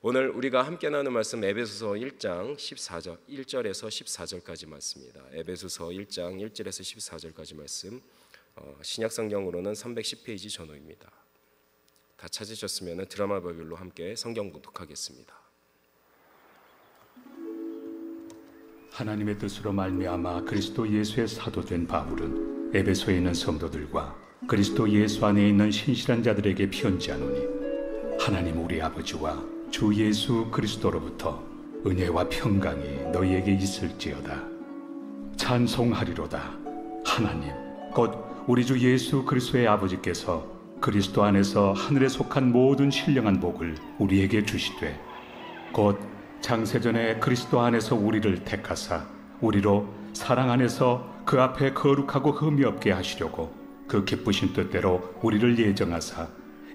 오늘 우리가 함께 나누는 말씀 에베소서 1장 14절 1절에서 14절까지 말씀입니다. 에베소서 1장 1절에서 14절까지 말씀, 신약 성경으로는 310페이지 전후입니다. 다 찾으셨으면 드라마 바이블로 함께 성경 봉독하겠습니다. 하나님의 뜻으로 말미암아 그리스도 예수의 사도된 바울은 에베소에 있는 성도들과 그리스도 예수 안에 있는 신실한 자들에게 편지하노니, 하나님 우리 아버지와 주 예수 그리스도로부터 은혜와 평강이 너희에게 있을지어다. 찬송하리로다. 하나님 곧 우리 주 예수 그리스도의 아버지께서 그리스도 안에서 하늘에 속한 모든 신령한 복을 우리에게 주시되, 곧 창세전에 그리스도 안에서 우리를 택하사 우리로 사랑 안에서 그 앞에 거룩하고 흠이 없게 하시려고 그 기쁘신 뜻대로 우리를 예정하사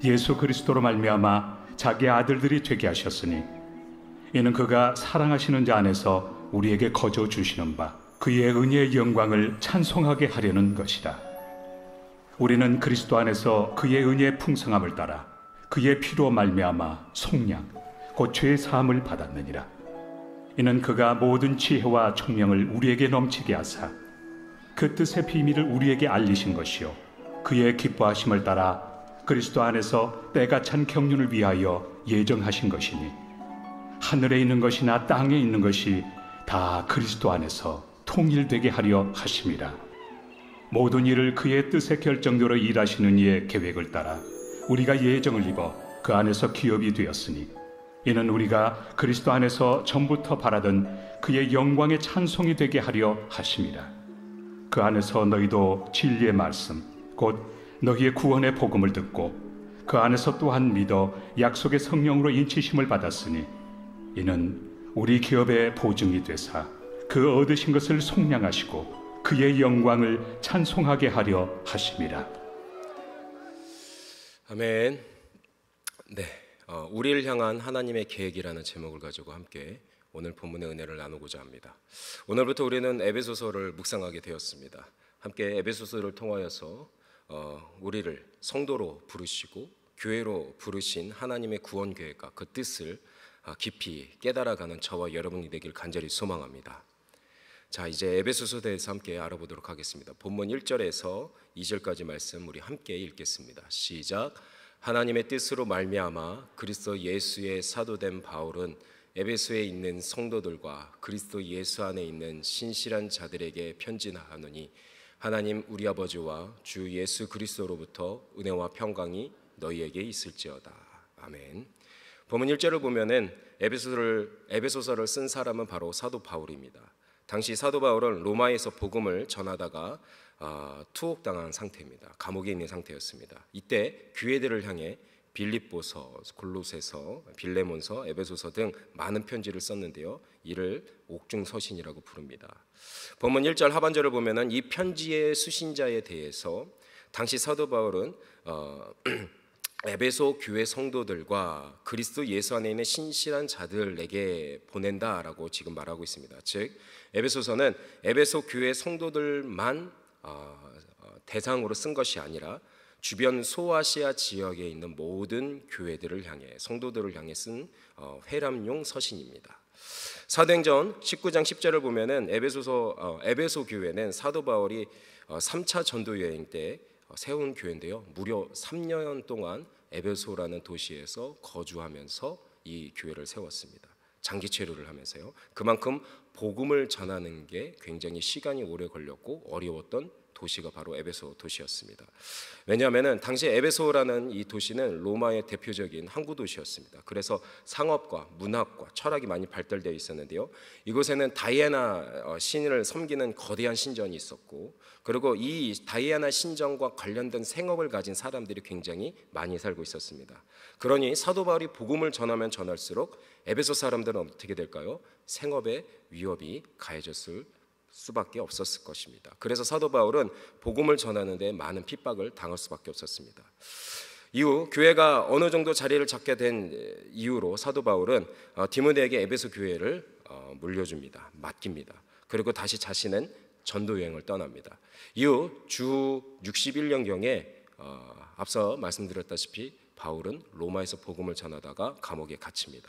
예수 그리스도로 말미암아 자기 아들들이 되게 하셨으니, 이는 그가 사랑하시는 자 안에서 우리에게 거저 주시는 바 그의 은혜의 영광을 찬송하게 하려는 것이라. 우리는 그리스도 안에서 그의 은혜의 풍성함을 따라 그의 피로 말미암아 속량 곧 죄의 사함을 받았느니라. 이는 그가 모든 지혜와 총명을 우리에게 넘치게 하사 그 뜻의 비밀을 우리에게 알리신 것이요, 그의 기뻐하심을 따라 그리스도 안에서 때가 찬 경륜을 위하여 예정하신 것이니, 하늘에 있는 것이나 땅에 있는 것이 다 그리스도 안에서 통일되게 하려 하심이라. 모든 일을 그의 뜻의 결정대로 일하시는 이의 계획을 따라 우리가 예정을 입어 그 안에서 기업이 되었으니, 이는 우리가 그리스도 안에서 전부터 바라던 그의 영광의 찬송이 되게 하려 하심이라. 그 안에서 너희도 진리의 말씀 곧 너희의 구원의 복음을 듣고 그 안에서 또한 믿어 약속의 성령으로 인치심을 받았으니, 이는 우리 기업의 보증이 되사 그 얻으신 것을 속량하시고 그의 영광을 찬송하게 하려 하심이라. 아멘. 네, 우리를 향한 하나님의 계획이라는 제목을 가지고 함께 오늘 본문의 은혜를 나누고자 합니다. 오늘부터 우리는 에베소서를 묵상하게 되었습니다. 함께 에베소서를 통하여서 우리를 성도로 부르시고 교회로 부르신 하나님의 구원 계획과 그 뜻을 깊이 깨달아가는 저와 여러분이 되길 간절히 소망합니다. 자, 이제 에베소서에 대해서 함께 알아보도록 하겠습니다. 본문 1절에서 2절까지 말씀 우리 함께 읽겠습니다. 시작. 하나님의 뜻으로 말미암아 그리스도 예수의 사도된 바울은 에베소에 있는 성도들과 그리스도 예수 안에 있는 신실한 자들에게 편지하노니, 하나님 우리 아버지와 주 예수 그리스도로부터 은혜와 평강이 너희에게 있을지어다. 아멘. 본문 1절을 보면은 에베소서를 쓴 사람은 바로 사도 바울입니다. 당시 사도 바울은 로마에서 복음을 전하다가 투옥당한 상태입니다. 감옥에 있는 상태였습니다. 이때 교회들을 향해 빌립보서, 골로새서, 빌레몬서, 에베소서 등 많은 편지를 썼는데요, 이를 옥중서신이라고 부릅니다. 본문 1절 하반절을 보면은 이 편지의 수신자에 대해서 당시 사도 바울은 에베소 교회 성도들과 그리스도 예수 안에 있는 신실한 자들에게 보낸다라고 지금 말하고 있습니다. 즉 에베소서는 에베소 교회 성도들만 대상으로 쓴 것이 아니라 주변 소아시아 지역에 있는 모든 교회들을 향해, 성도들을 향해 쓴 회람용 서신입니다. 사도행전 19장 10절을 보면은 에베소 교회는 사도 바울이 3차 전도 여행 때 세운 교회인데요, 무려 3년 동안 에베소라는 도시에서 거주하면서 이 교회를 세웠습니다. 장기 체류를 하면서요. 그만큼 복음을 전하는 게 굉장히 시간이 오래 걸렸고 어려웠던 도시가 바로 에베소 도시였습니다. 왜냐하면 당시 에베소라는 이 도시는 로마의 대표적인 항구 도시였습니다. 그래서 상업과 문학과 철학이 많이 발달되어 있었는데요, 이곳에는 다이애나 신을 섬기는 거대한 신전이 있었고, 그리고 이 다이애나 신전과 관련된 생업을 가진 사람들이 굉장히 많이 살고 있었습니다. 그러니 사도 바울이 복음을 전하면 전할수록 에베소 사람들은 어떻게 될까요? 생업의 위협이 가해졌을 수밖에 없었을 것입니다. 그래서 사도 바울은 복음을 전하는 데 많은 핍박을 당할 수밖에 없었습니다. 이후 교회가 어느 정도 자리를 잡게 된 이후로 사도 바울은 디모데에게 에베소 교회를 물려줍니다. 맡깁니다. 그리고 다시 자신은 전도 여행을 떠납니다. 이후 주 61년경에 앞서 말씀드렸다시피 바울은 로마에서 복음을 전하다가 감옥에 갇힙니다.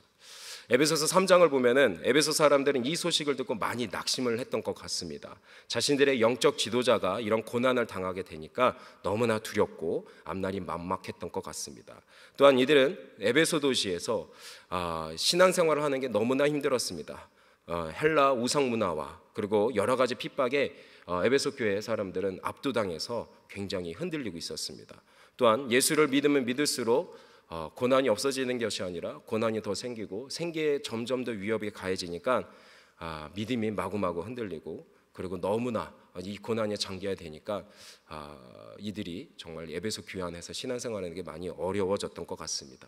에베소서 3장을 보면은 에베소 사람들은 이 소식을 듣고 많이 낙심을 했던 것 같습니다. 자신들의 영적 지도자가 이런 고난을 당하게 되니까 너무나 두렵고 앞날이 막막했던 것 같습니다. 또한 이들은 에베소 도시에서 신앙생활을 하는 게 너무나 힘들었습니다. 헬라 우상 문화와 그리고 여러 가지 핍박에 에베소 교회 사람들은 압도당해서 굉장히 흔들리고 있었습니다. 또한 예수를 믿으면 믿을수록 고난이 없어지는 것이 아니라 고난이 더 생기고 생계에 점점 더 위협이 가해지니까 믿음이 마구마구 흔들리고 그리고 너무나 이 고난이 장기화되니까 이들이 정말 에베소 교회 안에서 신앙생활하는 게 많이 어려워졌던 것 같습니다.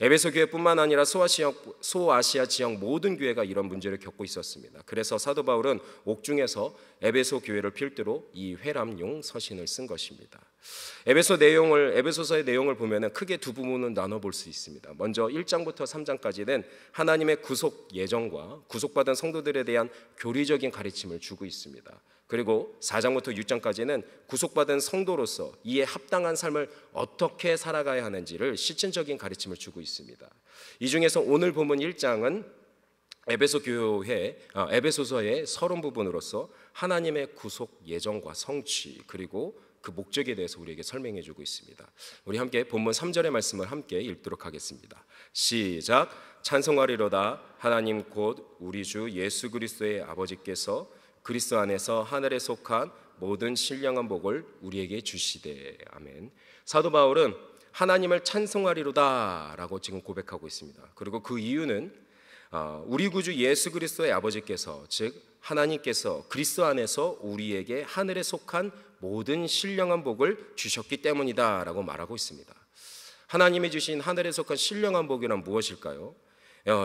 에베소 교회뿐만 아니라 소아시아 지역 모든 교회가 이런 문제를 겪고 있었습니다. 그래서 사도 바울은 옥중에서 에베소 교회를 필두로 이 회람용 서신을 쓴 것입니다. 에베소서의 내용을 보면은 크게 두 부분은 나눠 볼 수 있습니다. 먼저 1장부터 3장까지는 하나님의 구속 예정과 구속받은 성도들에 대한 교리적인 가르침을 주고 있습니다. 그리고 4장부터 6장까지는 구속받은 성도로서 이에 합당한 삶을 어떻게 살아가야 하는지를 실천적인 가르침을 주고 있습니다. 이 중에서 오늘 본문 1장은 에베소서의 서론 부분으로서 하나님의 구속 예정과 성취 그리고 그 목적에 대해서 우리에게 설명해 주고 있습니다. 우리 함께 본문 3절의 말씀을 함께 읽도록 하겠습니다. 시작. 찬송하리로다 하나님 곧 우리 주 예수 그리스도의 아버지께서 그리스도 안에서 하늘에 속한 모든 신령한 복을 우리에게 주시되. 아멘. 사도 바울은 하나님을 찬송하리로다 라고 지금 고백하고 있습니다. 그리고 그 이유는 우리 구주 예수 그리스도의 아버지께서 즉 하나님께서 그리스도 안에서 우리에게 하늘에 속한 모든 신령한 복을 주셨기 때문이다 라고 말하고 있습니다. 하나님이 주신 하늘에 속한 신령한 복이란 무엇일까요?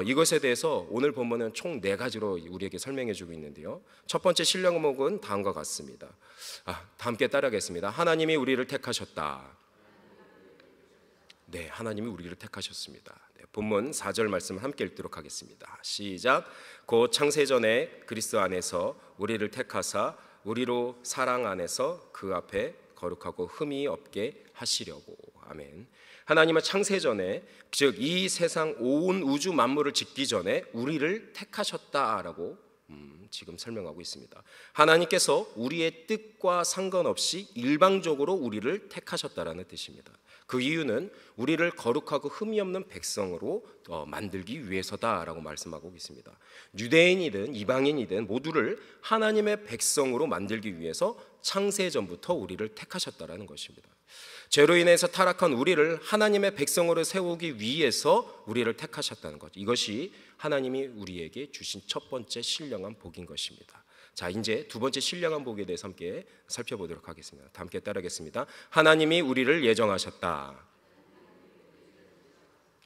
이것에 대해서 오늘 본문은 총 4가지로 우리에게 설명해 주고 있는데요. 첫 번째 신령한 복은 다음과 같습니다. 다 함께 따라하겠습니다. 하나님이 우리를 택하셨다. 네, 하나님이 우리를 택하셨습니다. 네, 본문 4절 말씀을 함께 읽도록 하겠습니다. 시작. 곧 창세전에 그리스도 안에서 우리를 택하사 우리로 사랑 안에서 그 앞에 거룩하고 흠이 없게 하시려고. 아멘. 하나님은 창세전에 즉 이 세상 온 우주 만물을 짓기 전에 우리를 택하셨다라고 지금 설명하고 있습니다. 하나님께서 우리의 뜻과 상관없이 일방적으로 우리를 택하셨다라는 뜻입니다. 그 이유는 우리를 거룩하고 흠이 없는 백성으로 만들기 위해서다라고 말씀하고 있습니다. 유대인이든 이방인이든 모두를 하나님의 백성으로 만들기 위해서 창세전부터 우리를 택하셨다라는 것입니다. 죄로 인해서 타락한 우리를 하나님의 백성으로 세우기 위해서 우리를 택하셨다는 것. 이것이 하나님이 우리에게 주신 첫 번째 신령한 복인 것입니다. 자, 이제 두 번째 신령한 복에 대해서 함께 살펴보도록 하겠습니다. 다 함께 따르겠습니다. 하나님이 우리를 예정하셨다.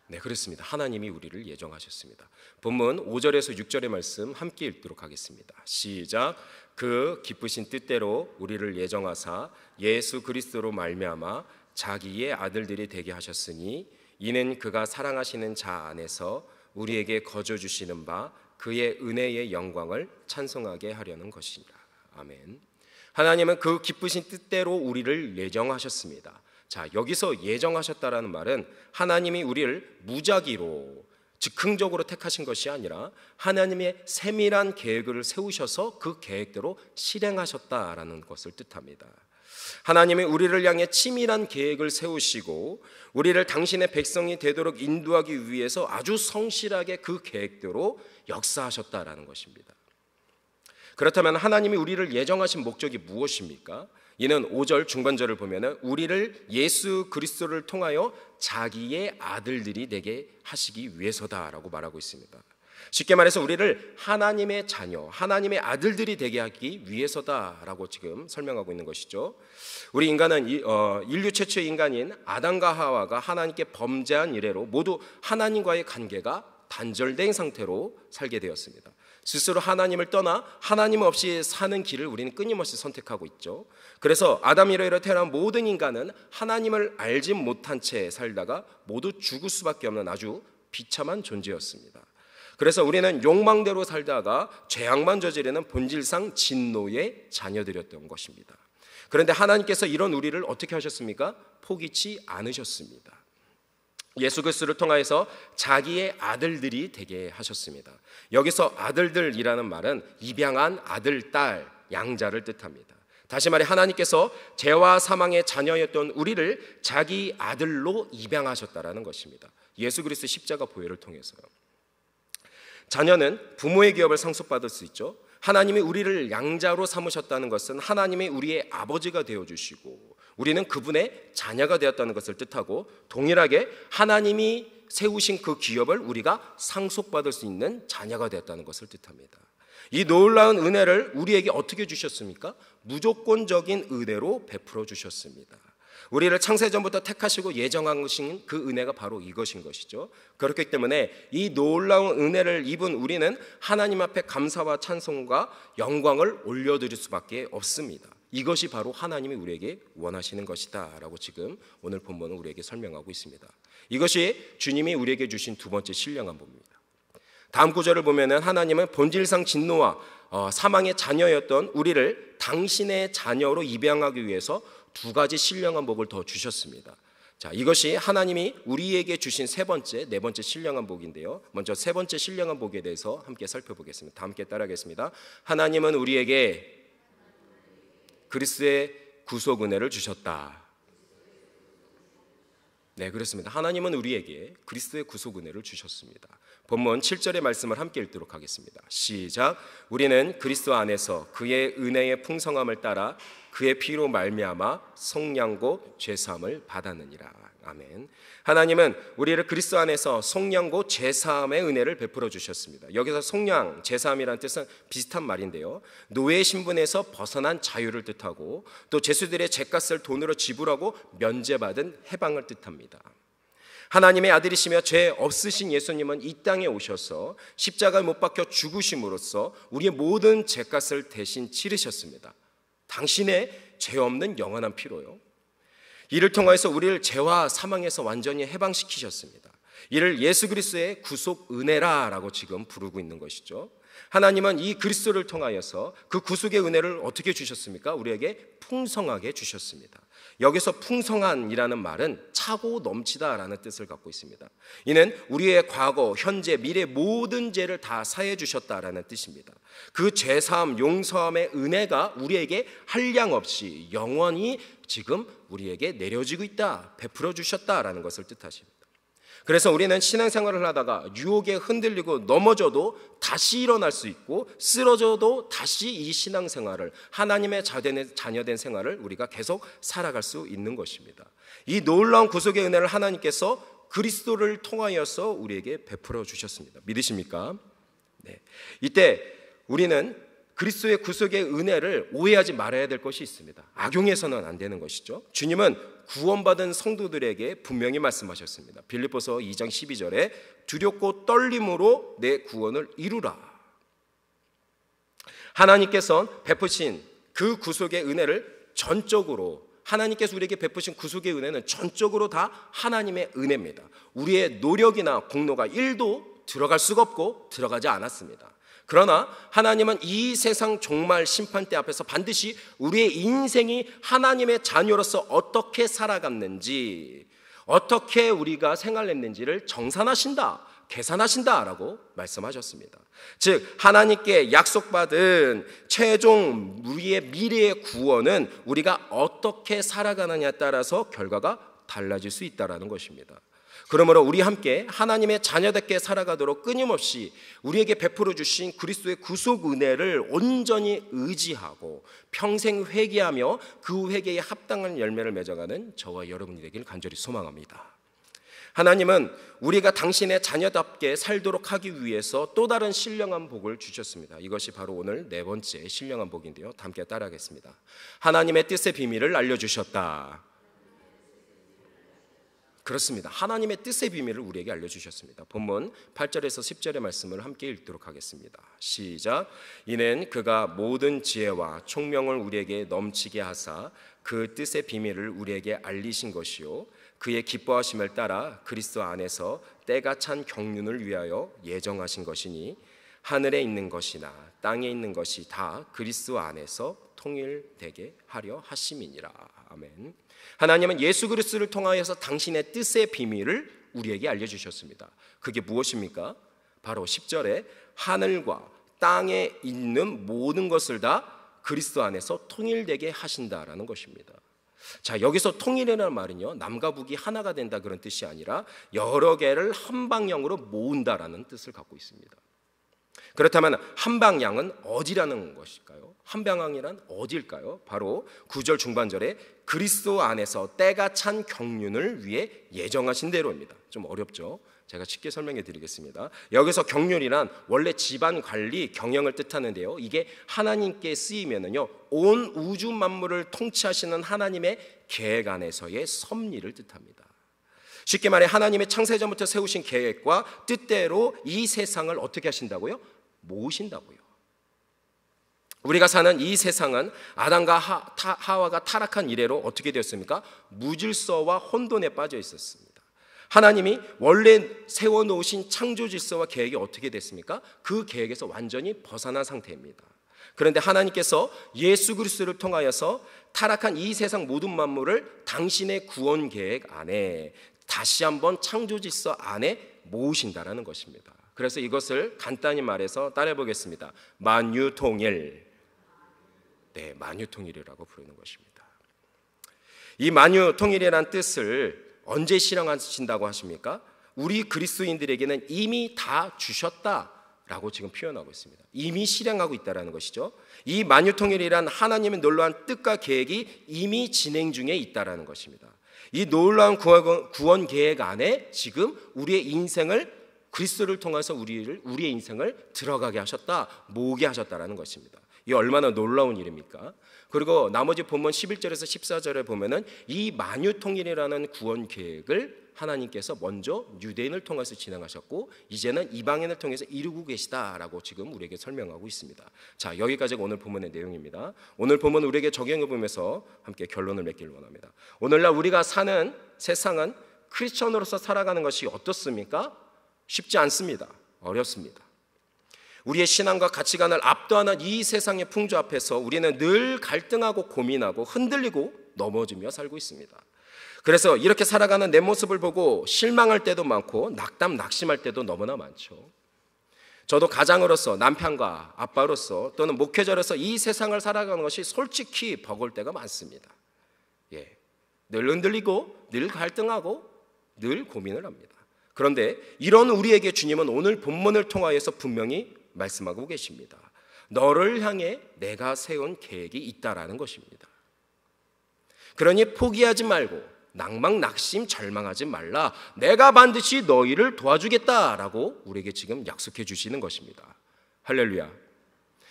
네, 그렇습니다. 하나님이 우리를 예정하셨습니다. 본문 5절에서 6절의 말씀 함께 읽도록 하겠습니다. 시작. 그 기쁘신 뜻대로 우리를 예정하사 예수 그리스도로 말미암아 자기의 아들들이 되게 하셨으니 이는 그가 사랑하시는 자 안에서 우리에게 거저 주시는 바 그의 은혜의 영광을 찬송하게 하려는 것이니라. 아멘. 하나님은 그 기쁘신 뜻대로 우리를 예정하셨습니다. 자, 여기서 예정하셨다라는 말은 하나님이 우리를 무작위로 즉흥적으로 택하신 것이 아니라 하나님의 세밀한 계획을 세우셔서 그 계획대로 실행하셨다라는 것을 뜻합니다. 하나님이 우리를 향해 치밀한 계획을 세우시고 우리를 당신의 백성이 되도록 인도하기 위해서 아주 성실하게 그 계획대로 역사하셨다라는 것입니다. 그렇다면 하나님이 우리를 예정하신 목적이 무엇입니까? 이는 5절 중반절을 보면 우리를 예수 그리스도를 통하여 자기의 아들들이 되게 하시기 위해서다라고 말하고 있습니다. 쉽게 말해서 우리를 하나님의 자녀, 하나님의 아들들이 되게 하기 위해서다라고 지금 설명하고 있는 것이죠. 우리 인간은 인류 최초의 인간인 아담과 하와가 하나님께 범죄한 이래로 모두 하나님과의 관계가 단절된 상태로 살게 되었습니다. 스스로 하나님을 떠나 하나님 없이 사는 길을 우리는 끊임없이 선택하고 있죠. 그래서 아담 이래로 태어난 모든 인간은 하나님을 알지 못한 채 살다가 모두 죽을 수밖에 없는 아주 비참한 존재였습니다. 그래서 우리는 욕망대로 살다가 죄악만 저지르는 본질상 진노의 자녀들이었던 것입니다. 그런데 하나님께서 이런 우리를 어떻게 하셨습니까? 포기치 않으셨습니다. 예수 그리스도를 통하여서 자기의 아들들이 되게 하셨습니다. 여기서 아들들이라는 말은 입양한 아들, 딸, 양자를 뜻합니다. 다시 말해 하나님께서 죄와 사망의 자녀였던 우리를 자기 아들로 입양하셨다라는 것입니다. 예수 그리스도 십자가 보혈을 통해서요. 자녀는 부모의 기업을 상속받을 수 있죠. 하나님이 우리를 양자로 삼으셨다는 것은 하나님이 우리의 아버지가 되어주시고 우리는 그분의 자녀가 되었다는 것을 뜻하고, 동일하게 하나님이 세우신 그 기업을 우리가 상속받을 수 있는 자녀가 되었다는 것을 뜻합니다. 이 놀라운 은혜를 우리에게 어떻게 주셨습니까? 무조건적인 은혜로 베풀어 주셨습니다. 우리를 창세전부터 택하시고 예정하신 그 은혜가 바로 이것인 것이죠. 그렇기 때문에 이 놀라운 은혜를 입은 우리는 하나님 앞에 감사와 찬송과 영광을 올려드릴 수밖에 없습니다. 이것이 바로 하나님이 우리에게 원하시는 것이다 라고 지금 오늘 본문은 우리에게 설명하고 있습니다. 이것이 주님이 우리에게 주신 두 번째 신령한 복입니다. 다음 구절을 보면은 하나님은 본질상 진노와 사망의 자녀였던 우리를 당신의 자녀로 입양하기 위해서 두 가지 신령한 복을 더 주셨습니다. 자, 이것이 하나님이 우리에게 주신 네 번째 신령한 복인데요. 먼저 세 번째 신령한 복에 대해서 함께 살펴보겠습니다. 다 함께 따라하겠습니다. 하나님은 우리에게 그리스도의 구속 은혜를 주셨다. 네, 그렇습니다. 하나님은 우리에게 그리스도의 구속 은혜를 주셨습니다. 본문 7절의 말씀을 함께 읽도록 하겠습니다. 시작. 우리는 그리스도 안에서 그의 은혜의 풍성함을 따라 그의 피로 말미암아 속량고 죄사함을 받았느니라. 아멘. 하나님은 우리를 그리스도 안에서 속량고 죄사함의 은혜를 베풀어 주셨습니다. 여기서 속량, 죄사함이라는 뜻은 비슷한 말인데요, 노예 신분에서 벗어난 자유를 뜻하고 또 죄수들의 죄값을 돈으로 지불하고 면제받은 해방을 뜻합니다. 하나님의 아들이시며 죄 없으신 예수님은 이 땅에 오셔서 십자가에 못 박혀 죽으심으로써 우리의 모든 죄값을 대신 치르셨습니다. 당신의 죄 없는 영원한 피로요. 이를 통해서 우리를 죄와 사망에서 완전히 해방시키셨습니다. 이를 예수 그리스도의 구속 은혜라라고 지금 부르고 있는 것이죠. 하나님은 이 그리스도를 통하여서 그 구속의 은혜를 어떻게 주셨습니까? 우리에게 풍성하게 주셨습니다. 여기서 풍성한이라는 말은 차고 넘치다라는 뜻을 갖고 있습니다. 이는 우리의 과거, 현재, 미래 모든 죄를 다 사해 주셨다라는 뜻입니다. 그 죄사함, 용서함의 은혜가 우리에게 한량 없이 영원히 지금 우리에게 내려지고 있다, 베풀어 주셨다라는 것을 뜻하십니다. 그래서 우리는 신앙생활을 하다가 유혹에 흔들리고 넘어져도 다시 일어날 수 있고, 쓰러져도 다시 이 신앙생활을, 하나님의 자녀된 생활을 우리가 계속 살아갈 수 있는 것입니다. 이 놀라운 구속의 은혜를 하나님께서 그리스도를 통하여서 우리에게 베풀어 주셨습니다. 믿으십니까? 네. 이때 우리는 그리스도의 구속의 은혜를 오해하지 말아야 될 것이 있습니다. 악용해서는 안 되는 것이죠. 주님은 구원받은 성도들에게 분명히 말씀하셨습니다. 빌립보서 2장 12절에 두렵고 떨림으로 내 구원을 이루라. 하나님께서 베푸신 그 구속의 은혜를 전적으로, 하나님께서 우리에게 베푸신 구속의 은혜는 전적으로 다 하나님의 은혜입니다. 우리의 노력이나 공로가 1도 들어갈 수가 없고 들어가지 않았습니다. 그러나 하나님은 이 세상 종말 심판대 앞에서 반드시 우리의 인생이 하나님의 자녀로서 어떻게 살아갔는지, 어떻게 우리가 생활했는지를 정산하신다, 계산하신다라고 말씀하셨습니다. 즉 하나님께 약속받은 최종 우리의 미래의 구원은 우리가 어떻게 살아가느냐에 따라서 결과가 달라질 수 있다는 것입니다. 그러므로 우리 함께 하나님의 자녀답게 살아가도록 끊임없이 우리에게 베풀어 주신 그리스도의 구속 은혜를 온전히 의지하고 평생 회개하며 그 회개에 합당한 열매를 맺어가는 저와 여러분이 되기를 간절히 소망합니다. 하나님은 우리가 당신의 자녀답게 살도록 하기 위해서 또 다른 신령한 복을 주셨습니다. 이것이 바로 오늘 네 번째 신령한 복인데요, 함께 따라하겠습니다. 하나님의 뜻의 비밀을 알려주셨다. 그렇습니다. 하나님의 뜻의 비밀을 우리에게 알려주셨습니다. 본문 8절에서 10절의 말씀을 함께 읽도록 하겠습니다. 시작. 이는 그가 모든 지혜와 총명을 우리에게 넘치게 하사 그 뜻의 비밀을 우리에게 알리신 것이요, 그의 기뻐하심을 따라 그리스도 안에서 때가 찬 경륜을 위하여 예정하신 것이니 하늘에 있는 것이나 땅에 있는 것이 다 그리스도 안에서 통일되게 하려 하심이니라. 아멘. 하나님은 예수 그리스도를 통하여서 당신의 뜻의 비밀을 우리에게 알려주셨습니다. 그게 무엇입니까? 바로 10절에 하늘과 땅에 있는 모든 것을 다 그리스도 안에서 통일되게 하신다라는 것입니다. 자, 여기서 통일이라는 말은요, 남과 북이 하나가 된다 그런 뜻이 아니라 여러 개를 한 방향으로 모은다라는 뜻을 갖고 있습니다. 그렇다면 한 방향은 어디라는 것일까요? 한 방향이란 어디일까요? 바로 9절 중반절에 그리스도 안에서 때가 찬 경륜을 위해 예정하신 대로입니다. 좀 어렵죠? 제가 쉽게 설명해 드리겠습니다. 여기서 경륜이란 원래 집안 관리, 경영을 뜻하는데요, 이게 하나님께 쓰이면은요, 온 우주 만물을 통치하시는 하나님의 계획 안에서의 섭리를 뜻합니다. 쉽게 말해 하나님의 창세전부터 세우신 계획과 뜻대로 이 세상을 어떻게 하신다고요? 모으신다고요. 우리가 사는 이 세상은 아담과 하와가 타락한 이래로 어떻게 되었습니까? 무질서와 혼돈에 빠져 있었습니다. 하나님이 원래 세워놓으신 창조 질서와 계획이 어떻게 됐습니까? 그 계획에서 완전히 벗어난 상태입니다. 그런데 하나님께서 예수 그리스도를 통하여서 타락한 이 세상 모든 만물을 당신의 구원 계획 안에 다시 한번 창조 질서 안에 모으신다라는 것입니다. 그래서 이것을 간단히 말해서 따라해 보겠습니다. 만유통일. 네, 만유통일이라고 부르는 것입니다. 이 만유통일이라는 뜻을 언제 실행하신다고 하십니까? 우리 그리스도인들에게는 이미 다 주셨다라고 지금 표현하고 있습니다. 이미 실행하고 있다라는 것이죠. 이 만유통일이란 하나님의 놀라운 뜻과 계획이 이미 진행 중에 있다라는 것입니다. 이 놀라운 구원 계획 안에 지금 우리의 인생을, 그리스도를 통해서 우리의 인생을 들어가게 하셨다, 모으게 하셨다라는 것입니다. 이 얼마나 놀라운 일입니까? 그리고 나머지 본문 11절에서 14절에 보면은 이 만유통일이라는 구원 계획을 하나님께서 먼저 유대인을 통해서 진행하셨고 이제는 이방인을 통해서 이루고 계시다라고 지금 우리에게 설명하고 있습니다. 자, 여기까지가 오늘 본문의 내용입니다. 오늘 본문 우리에게 적용해 보면서 함께 결론을 맺기를 원합니다. 오늘날 우리가 사는 세상은 크리스천으로서 살아가는 것이 어떻습니까? 쉽지 않습니다. 어렵습니다. 우리의 신앙과 가치관을 압도하는 이 세상의 풍조 앞에서 우리는 늘 갈등하고 고민하고 흔들리고 넘어지며 살고 있습니다. 그래서 이렇게 살아가는 내 모습을 보고 실망할 때도 많고 낙심할 때도 너무나 많죠. 저도 가장으로서, 남편과 아빠로서 또는 목회자로서 이 세상을 살아가는 것이 솔직히 버거울 때가 많습니다. 늘 흔들리고 늘 갈등하고 늘 고민을 합니다. 그런데 이런 우리에게 주님은 오늘 본문을 통하여서 분명히 말씀하고 계십니다. 너를 향해 내가 세운 계획이 있다라는 것입니다. 그러니 포기하지 말고 낭망, 낙심, 절망하지 말라. 내가 반드시 너희를 도와주겠다라고 우리에게 지금 약속해 주시는 것입니다. 할렐루야.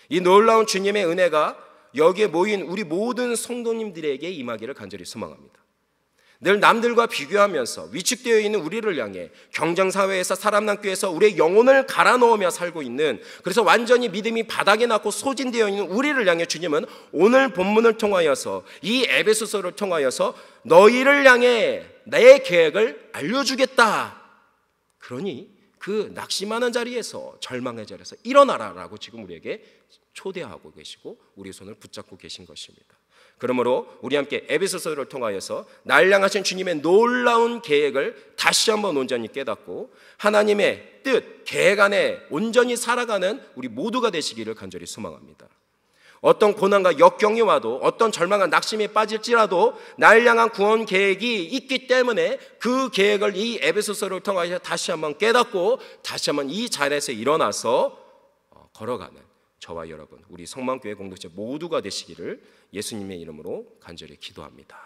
이 놀라운 주님의 은혜가 여기에 모인 우리 모든 성도님들에게 임하기를 간절히 소망합니다. 늘 남들과 비교하면서 위축되어 있는 우리를 향해 경쟁사회에서 사람남교에서 우리의 영혼을 갈아넣으며 살고 있는, 그래서 완전히 믿음이 바닥에 났고 소진되어 있는 우리를 향해 주님은 오늘 본문을 통하여서, 이 에베소서를 통하여서 너희를 향해 내 계획을 알려주겠다. 그러니 그 낙심하는 자리에서, 절망의 자리에서 일어나라라고 지금 우리에게 초대하고 계시고 우리의 손을 붙잡고 계신 것입니다. 그러므로 우리 함께 에베소서를 통하여서 날 향하신 주님의 놀라운 계획을 다시 한번 온전히 깨닫고 하나님의 뜻, 계획 안에 온전히 살아가는 우리 모두가 되시기를 간절히 소망합니다. 어떤 고난과 역경이 와도, 어떤 절망과 낙심에 빠질지라도 날 향한 구원 계획이 있기 때문에 그 계획을 이 에베소서를 통하여 다시 한번 깨닫고 다시 한번 이 자리에서 일어나서 걸어가는 저와 여러분, 우리 성만교회 공동체 모두가 되시기를 예수님의 이름으로 간절히 기도합니다.